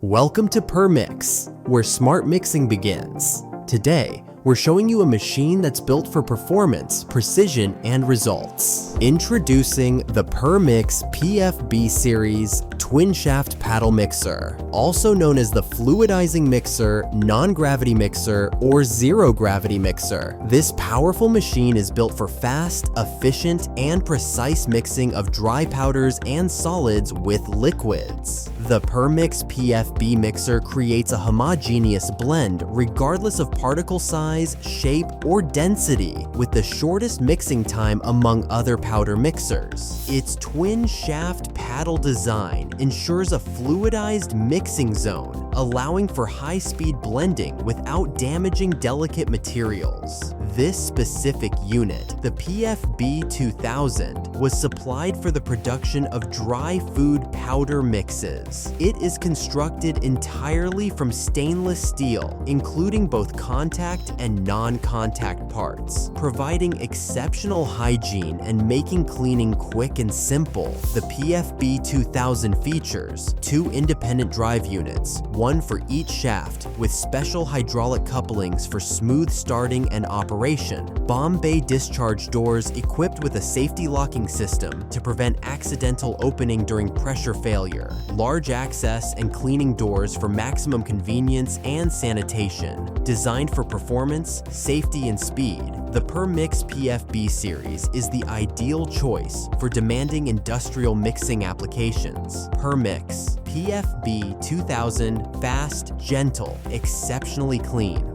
Welcome to PerMix, where smart mixing begins. Today, we're showing you a machine that's built for performance, precision, and results. Introducing the PerMix PFB series twin shaft paddle mixer, also known as the fluidizing mixer, non-gravity mixer, or zero gravity mixer. This powerful machine is built for fast, efficient, and precise mixing of dry powders and solids with liquids. The PerMix PFB mixer creates a homogeneous blend regardless of particle size, shape, or density, with the shortest mixing time among other powder mixers. Its twin shaft paddle design ensures a fluidized mixing zone, allowing for high-speed blending without damaging delicate materials. This specific unit, the PFB 2000, was supplied for the production of dry food powder mixes. It is constructed entirely from stainless steel, including both contact and non-contact parts, providing exceptional hygiene and making cleaning quick and simple. The PFB 2000 features 2 independent drive units, one for each shaft, with special hydraulic couplings for smooth starting and operation, bomb bay discharge doors equipped with a safety locking system to prevent accidental opening during pressure failure, large access and cleaning doors for maximum convenience and sanitation, designed for performance, safety, and speed. The PerMix PFB series is the ideal choice for demanding industrial mixing applications. PerMix PFB 2000, fast, gentle, exceptionally clean.